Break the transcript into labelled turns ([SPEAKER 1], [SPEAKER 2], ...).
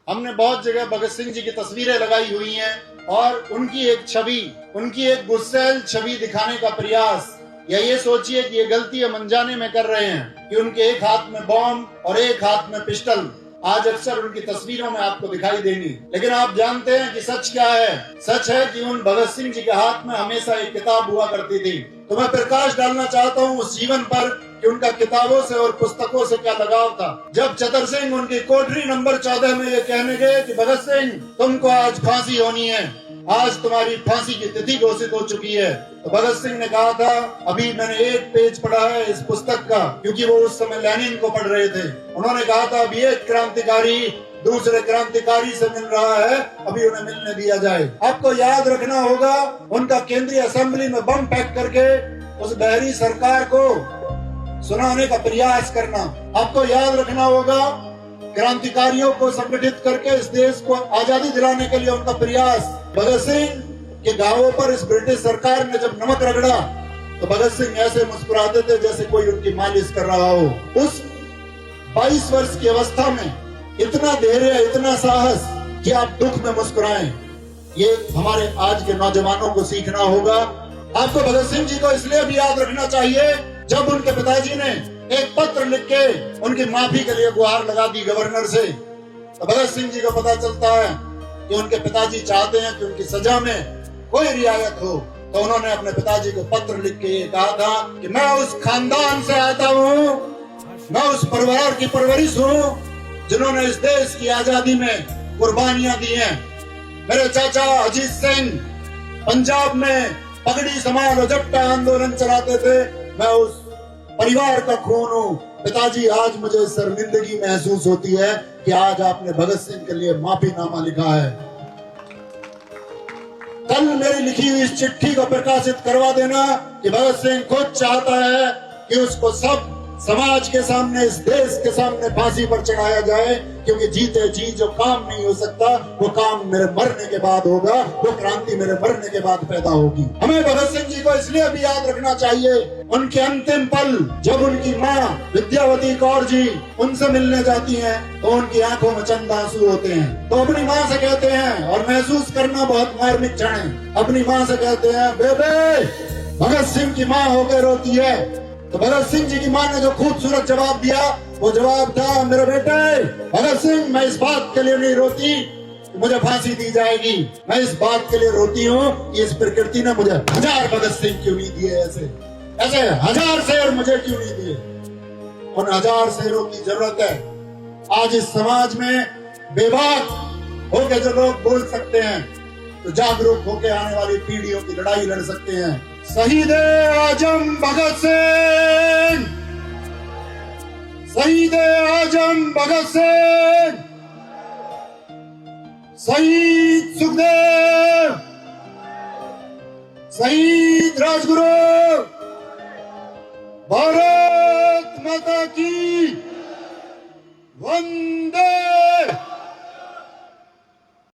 [SPEAKER 1] हमने बहुत जगह भगत सिंह जी की तस्वीरें लगाई हुई हैं और उनकी एक छवि, उनकी एक गुस्सैल छवि दिखाने का प्रयास, या ये सोचिए कि ये गलती हम अनजाने में कर रहे हैं कि उनके एक हाथ में बॉम्ब और एक हाथ में पिस्टल आज अक्सर उनकी तस्वीरों में आपको दिखाई देंगी। लेकिन आप जानते हैं कि सच क्या है? सच है कि उन भगत सिंह जी के हाथ में हमेशा एक किताब हुआ करती थी। तो मैं प्रकाश डालना चाहता हूँ उस जीवन पर कि उनका किताबों से और पुस्तकों से क्या लगाव था। जब चतर सिंह उनकी कोठरी नंबर 14 में ये कहने गए कि भगत सिंह तुमको आज फांसी होनी है, आज तुम्हारी फांसी की तिथि घोषित हो चुकी है, तो भगत सिंह ने कहा था अभी मैंने एक पेज पढ़ा है इस पुस्तक का, क्योंकि वो उस समय लेनिन को पढ़ रहे थे। उन्होंने कहा था अभी एक क्रांतिकारी दूसरे क्रांतिकारी से मिल रहा है, अभी उन्हें मिलने दिया जाए। आपको याद रखना होगा उनका केंद्रीय असेंबली में बम फेंक करके उस बहरी सरकार को सुनाने का प्रयास करना। आपको याद रखना होगा क्रांतिकारियों को संगठित करके इस देश को आजादी दिलाने के लिए उनका प्रयास। भगत सिंह के गांवों पर इस ब्रिटिश सरकार ने जब नमक रगड़ा तो भगत सिंह ऐसे मुस्कुराते थे जैसे कोई उनकी मालिश कर रहा हो। उस 22 वर्ष की अवस्था में इतना धैर्य, इतना साहस कि आप दुख में मुस्कुराएं, ये हमारे आज के नौजवानों को सीखना होगा। आपको भगत सिंह जी को इसलिए भी याद रखना चाहिए जब उनके पिताजी ने एक पत्र लिख के उनकी माफी के लिए गुहार लगा दी गवर्नर से, तो भगत सिंह जी को पता चलता है कि उनके पिताजी चाहते हैं कि उनकी सजा में कोई रियायत हो। तो उन्होंने अपने पिताजी को पत्र लिख के ये कहा था कि मैं उस खानदान से आता हूँ, मैं उस परिवार की परवरिश हूँ जिन्होंने इस देश की आजादी में कुर्बानियां दी हैं। मेरे चाचा अजीत सिंह पंजाब में पगड़ी समान जट्टा आंदोलन चलाते थे, मैं उस परिवार का खून हूँ। पिताजी आज मुझे शर्मिंदगी महसूस होती है कि आज आपने भगत सिंह के लिए माफीनामा लिखा है। कल मेरी लिखी हुई इस चिट्ठी को प्रकाशित करवा देना कि भगत सिंह खुद चाहता है कि उसको सब समाज के सामने, इस देश के सामने फांसी पर चढ़ाया जाए, क्योंकि जीते जी जो काम नहीं हो सकता वो काम मेरे मरने के बाद होगा, वो क्रांति मेरे मरने के बाद पैदा होगी। हमें भगत सिंह जी को इसलिए भी याद रखना चाहिए उनके अंतिम पल जब उनकी माँ विद्यावती कौर जी उनसे मिलने जाती हैं तो उनकी आंखों में चंद आंसू होते हैं। तो अपनी माँ से कहते हैं, और महसूस करना बहुत मार्मिक क्षण है, अपनी माँ से कहते हैं बेबे भगत सिंह की माँ होकर रोती है। तो भगत सिंह जी की मां ने जो खूबसूरत जवाब दिया वो जवाब था, मेरे बेटे भगत सिंह मैं इस बात के लिए नहीं रोती कि मुझे फांसी दी जाएगी, मैं इस बात के लिए रोती हूँ कि इस प्रकृति ने मुझे 1000 भगत सिंह क्यों नहीं दिए, ऐसे 1000 शेर मुझे क्यों नहीं दिए। उन 1000 शेरों की जरूरत है। आज इस समाज में बेबाक होकर जो लोग बोल सकते हैं तो जागरूक होकर आने वाली पीढ़ियों की लड़ाई लड़ सकते हैं। शहीद आजम भगत सिंह, शहीद आजम भगत सिंह, शहीद सुखदेव, शहीद राजगुरु, भारत माता की वंदे